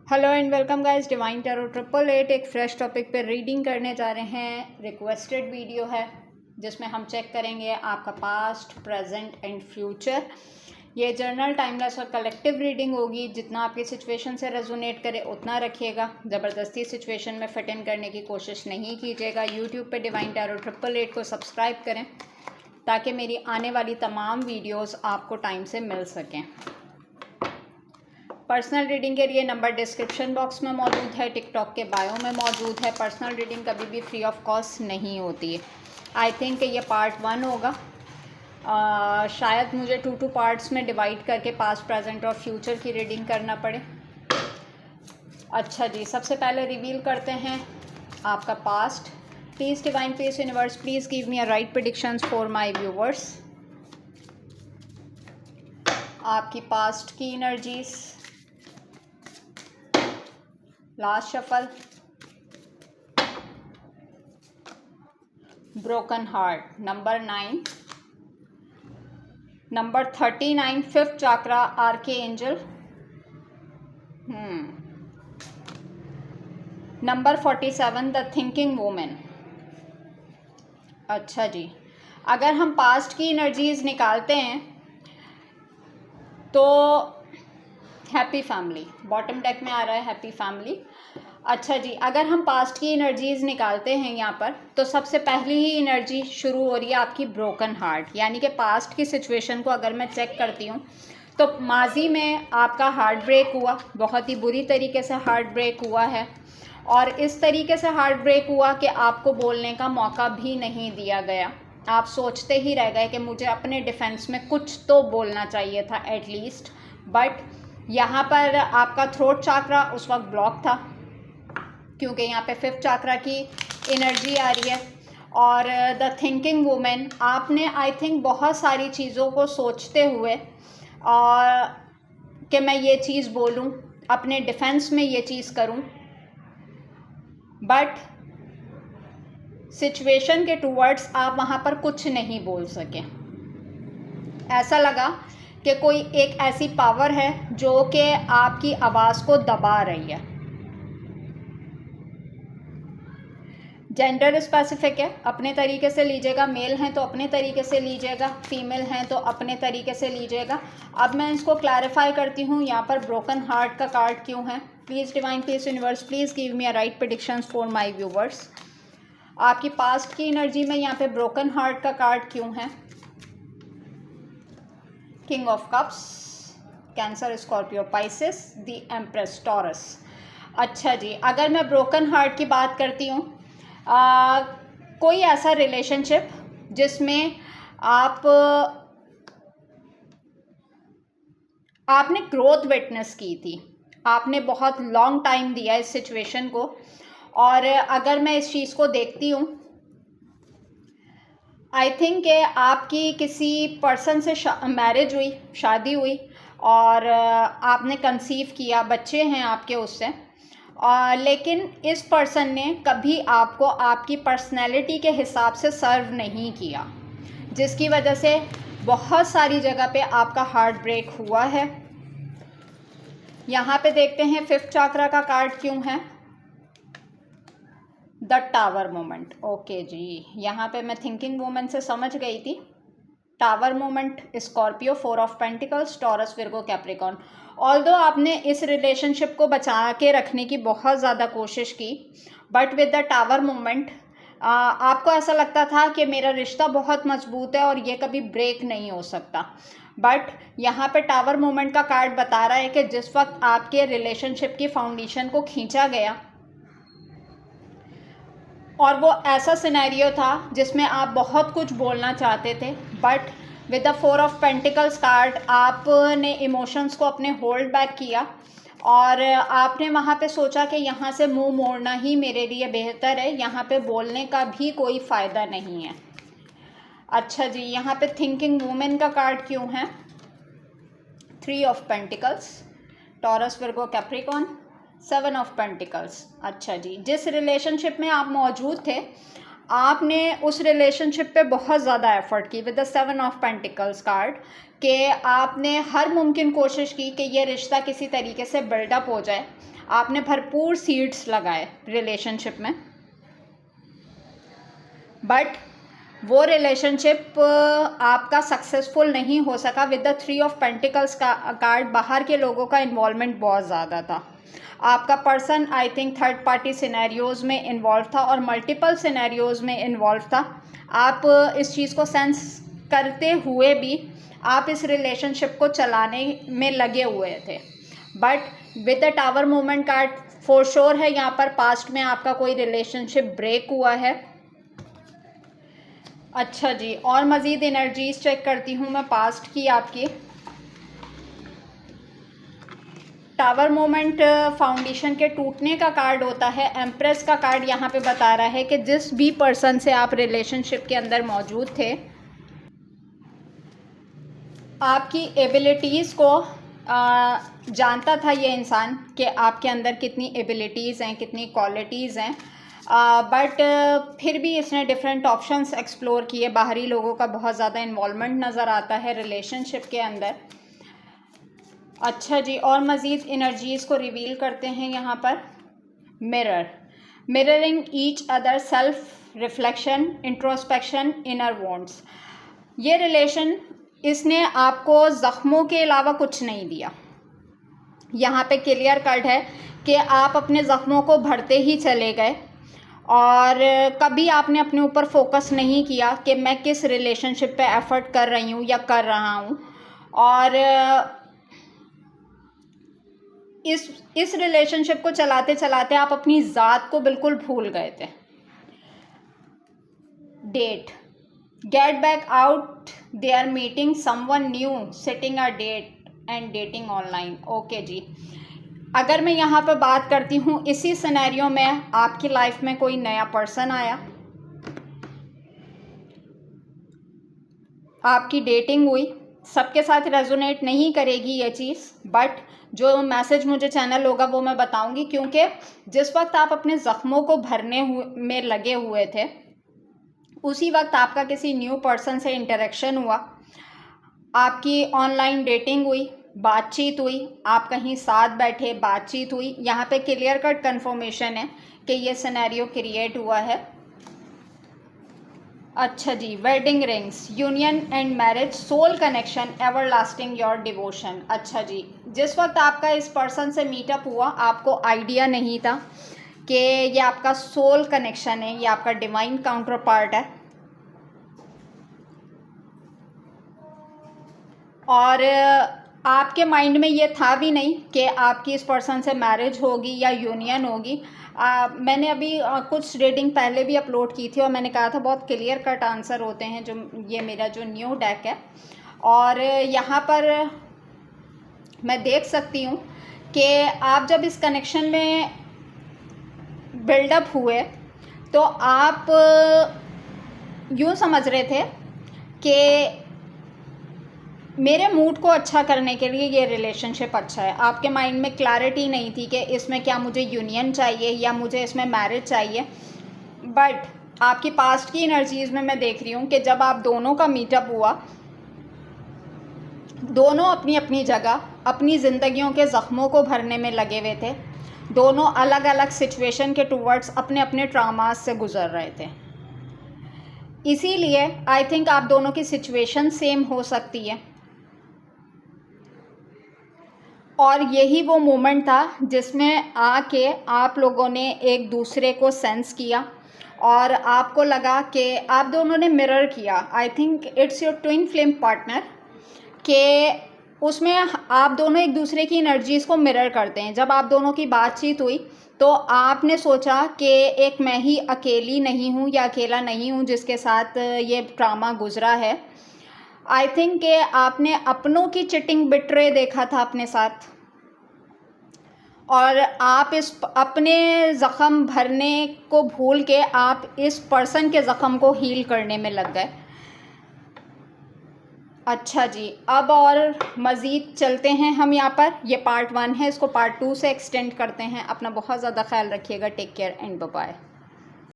Hello and welcome guys, divine tarot 888 एक fresh topic पे reading करने जा रहे हैं। रिक्वेस्टेड वीडियो है जिसमें हम चेक करेंगे आपका पास्ट, प्रेजेंट एंड फ्यूचर। ये जर्नल, टाइमलेस और कलेक्टिव रीडिंग होगी। जितना आपकी सिचुएशन से रेजोनेट करे उतना रखिएगा। ज़बरदस्ती सिचुएशन में फिट इन करने की कोशिश नहीं कीजिएगा। यूट्यूब पे डिवाइन टैरो 888 को सब्सक्राइब करें ताकि मेरी आने वाली तमाम वीडियोज़ आपको टाइम से मिल सकें। पर्सनल रीडिंग के लिए नंबर डिस्क्रिप्शन बॉक्स में मौजूद है, टिकटॉक के बायो में मौजूद है। पर्सनल रीडिंग कभी भी फ्री ऑफ कॉस्ट नहीं होती है। आई थिंक ये पार्ट 1 होगा। शायद मुझे 2 पार्ट्स में डिवाइड करके पास्ट, प्रेजेंट और फ्यूचर की रीडिंग करना पड़े। अच्छा जी, सबसे पहले रिवील करते हैं आपका past. Please divine peace universe, please give me a right predictions for my viewers. आपकी पास्ट की energies. Last shuffle, broken heart, number 9, number 39, fifth chakra, archangel, number 47, the thinking women. अच्छा जी, अगर हम पास्ट की एनर्जीज निकालते हैं तो हैप्पी फैमिली बॉटम डेक में आ रहा है, हैप्पी फैमिली। अच्छा जी, अगर हम पास्ट की एनर्जीज निकालते हैं यहाँ पर तो सबसे पहली ही एनर्जी शुरू हो रही है आपकी ब्रोकन हार्ट। यानी कि पास्ट की सिचुएशन को अगर मैं चेक करती हूँ तो माजी में आपका हार्ट ब्रेक हुआ, बहुत ही बुरी तरीके से हार्ट ब्रेक हुआ है। और इस तरीके से हार्ट ब्रेक हुआ कि आपको बोलने का मौका भी नहीं दिया गया। आप सोचते ही रह गए कि मुझे अपने डिफेंस में कुछ तो बोलना चाहिए था एटलीस्ट। बट यहाँ पर आपका थ्रोट चाक्रा उस वक्त ब्लॉक था क्योंकि यहाँ पे फिफ्थ चाक्रा की एनर्जी आ रही है। और द थिंकिंग वुमेन, आपने आई थिंक बहुत सारी चीज़ों को सोचते हुए और कि मैं ये चीज़ बोलूँ, अपने डिफेंस में ये चीज़ करूँ, बट सिचुएशन के टूवर्ड्स आप वहाँ पर कुछ नहीं बोल सके। ऐसा लगा कि कोई एक ऐसी पावर है जो कि आपकी आवाज़ को दबा रही है। जेंडर स्पेसिफिक है, अपने तरीके से लीजिएगा। मेल हैं तो अपने तरीके से लीजिएगा, फीमेल हैं तो अपने तरीके से लीजिएगा। अब मैं इसको क्लैरिफाई करती हूँ यहाँ पर ब्रोकन हार्ट का कार्ड क्यों है। Please divine peace universe, please give me a right predictions for my viewers. आपकी पास्ट की एनर्जी में यहाँ पे ब्रोकन हार्ट का कार्ड क्यों है। King of cups, Cancer, Scorpio, Pisces, the empress, Taurus. अच्छा जी, अगर मैं ब्रोकन हार्ट की बात करती हूँ, कोई ऐसा रिलेशनशिप जिसमें आपने ग्रोथ विटनेस की थी, आपने बहुत लॉन्ग टाइम दिया इस सिचुएशन को। और अगर मैं इस चीज़ को देखती हूँ, आई थिंक कि आपकी किसी पर्सन से मैरिज हुई, शादी हुई और आपने कंसीव किया, बच्चे हैं आपके उससे। लेकिन इस पर्सन ने कभी आपको आपकी पर्सनैलिटी के हिसाब से सर्व नहीं किया, जिसकी वजह से बहुत सारी जगह पे आपका हार्ट ब्रेक हुआ है। यहाँ पे देखते हैं फिफ्थ चाक्रा का कार्ड क्यों है, द टावर मोमेंट। ओके जी, यहाँ पे मैं थिंकिंग वुमन से समझ गई थी। Tower moment, Scorpio, 4 of pentacles, taurus, Virgo, Capricorn. Although आपने इस रिलेशनशिप को बचा के रखने की बहुत ज़्यादा कोशिश की, but with the tower moment आपको ऐसा लगता था कि मेरा रिश्ता बहुत मजबूत है और ये कभी ब्रेक नहीं हो सकता। बट यहाँ पे टावर मोमेंट का कार्ड बता रहा है कि जिस वक्त आपके रिलेशनशिप की फाउंडेशन को खींचा गया और वो ऐसा सिनेरियो था जिसमें आप बहुत कुछ बोलना चाहते थे, but with the 4 of pentacles card आपने इमोशंस को अपने होल्ड बैक किया और आपने वहाँ पे सोचा कि यहाँ से मुंह मोड़ना ही मेरे लिए बेहतर है, यहाँ पे बोलने का भी कोई फ़ायदा नहीं है। अच्छा जी, यहाँ पे थिंकिंग वुमेन का कार्ड क्यों है, 3 of pentacles, taurus, Virgo, Capricorn, 7 of pentacles. अच्छा जी, जिस रिलेशनशिप में आप मौजूद थे आपने उस रिलेशनशिप पे बहुत ज़्यादा एफर्ट की with the 7 of pentacles card, कि आपने हर मुमकिन कोशिश की कि ये रिश्ता किसी तरीके से बिल्डअप हो जाए। आपने भरपूर सीड्स लगाए रिलेशनशिप में, बट वो रिलेशनशिप आपका सक्सेसफुल नहीं हो सका। विद द 3 ऑफ पेंटिकल्स का कार्ड, बाहर के लोगों का इन्वॉल्वमेंट बहुत ज़्यादा था। आपका person I think third party scenarios में इन्वॉल्व था और मल्टीपल सिनेरियोज़ में इन्वॉल्व था। आप इस चीज़ को सेंस करते हुए भी आप इस रिलेशनशिप को चलाने में लगे हुए थे, but with the tower movement card for sure है यहाँ पर पास्ट में आपका कोई रिलेशनशिप ब्रेक हुआ है। अच्छा जी, और मज़ीद एनर्जीज चेक करती हूँ मैं पास्ट की आपकी। टावर मोमेंट फाउंडेशन के टूटने का कार्ड होता है। एम्प्रेस का कार्ड यहाँ पे बता रहा है कि जिस भी पर्सन से आप रिलेशनशिप के अंदर मौजूद थे, आपकी एबिलिटीज़ को जानता था ये इंसान कि आपके अंदर कितनी एबिलिटीज़ हैं, कितनी क्वालिटीज़ हैं, बट फिर भी इसने डिफरेंट ऑप्शंस एक्सप्लोर किए। बाहरी लोगों का बहुत ज़्यादा इन्वॉल्वमेंट नज़र आता है रिलेशनशिप के अंदर। अच्छा जी, और मज़ीद एनर्जीज़ को रिवील करते हैं यहाँ पर। Mirroring each other, self reflection, introspection, inner wants. ये रिलेशन इसने आपको ज़ख्मों के अलावा कुछ नहीं दिया। यहाँ पे क्लियर कट है कि आप अपने ज़ख्मों को भरते ही चले गए और कभी आपने अपने ऊपर फोकस नहीं किया कि मैं किस रिलेशनशिप पे एफ़र्ट कर रही हूँ या कर रहा हूँ। और इस रिलेशनशिप को चलाते चलाते आप अपनी ज़ात को बिल्कुल भूल गए थे। Date, get back out, they are meeting someone new, setting a date and dating online. Okay जी, अगर मैं यहाँ पर बात करती हूँ इसी सिनेरियो में आपकी लाइफ में कोई नया पर्सन आया, आपकी डेटिंग हुई, सबके साथ रेजोनेट नहीं करेगी ये चीज़, बट जो मैसेज मुझे चैनल होगा वो मैं बताऊंगी, क्योंकि जिस वक्त आप अपने ज़ख्मों को भरने में लगे हुए थे उसी वक्त आपका किसी न्यू पर्सन से इंटरेक्शन हुआ, आपकी ऑनलाइन डेटिंग हुई, बातचीत हुई, आप कहीं साथ बैठे, बातचीत हुई। यहाँ पे क्लियर कट कन्फर्मेशन है कि ये सिनेरियो क्रिएट हुआ है। अच्छा जी, wedding rings, union and marriage, soul connection, everlasting your devotion. अच्छा जी, जिस वक्त आपका इस पर्सन से मीटअप हुआ आपको आइडिया नहीं था कि ये आपका सोल कनेक्शन है, ये आपका डिवाइन काउंटर पार्ट है, और आपके माइंड में ये था भी नहीं कि आपकी इस पर्सन से मैरिज होगी या यूनियन होगी। मैंने अभी कुछ रीडिंग पहले भी अपलोड की थी और मैंने कहा था बहुत क्लियर कट आंसर होते हैं जो ये मेरा जो न्यू डेक है। और यहाँ पर मैं देख सकती हूँ कि आप जब इस कनेक्शन में बिल्डअप हुए तो आप यूँ समझ रहे थे कि मेरे मूड को अच्छा करने के लिए ये रिलेशनशिप अच्छा है। आपके माइंड में क्लैरिटी नहीं थी कि इसमें क्या मुझे यूनियन चाहिए या मुझे इसमें मैरिज चाहिए, बट आपकी पास्ट की एनर्जीज़ में मैं देख रही हूँ कि जब आप दोनों का मीटअप हुआ, दोनों अपनी अपनी जगह अपनी ज़िंदगियों के ज़ख्मों को भरने में लगे हुए थे, दोनों अलग अलग सिचुएशन के टूवर्ड्स अपने अपने ट्रामास से गुजर रहे थे। इसीलिए आई थिंक आप दोनों की सिचुएशन सेम हो सकती है, और यही वो मोमेंट था जिसमें आके आप लोगों ने एक दूसरे को सेंस किया और आपको लगा कि आप दोनों ने मिरर किया। I think it's your twin flame partner, कि उसमें आप दोनों एक दूसरे की एनर्जीज़ को मिरर करते हैं। जब आप दोनों की बातचीत हुई तो आपने सोचा कि एक मैं ही अकेली नहीं हूँ या अकेला नहीं हूँ जिसके साथ ये ड्रामा गुजरा है। आई थिंक कि आपने अपनों की चिटिंग बिट्रे देखा था अपने साथ, और आप इस अपने ज़ख़म भरने को भूल के आप इस पर्सन के ज़ख़म को हील करने में लग गए। अच्छा जी, अब और मज़ीद चलते हैं हम यहाँ पर। ये पार्ट 1 है, इसको पार्ट 2 से एक्सटेंड करते हैं। अपना बहुत ज़्यादा ख्याल रखिएगा। Take care and bye bye.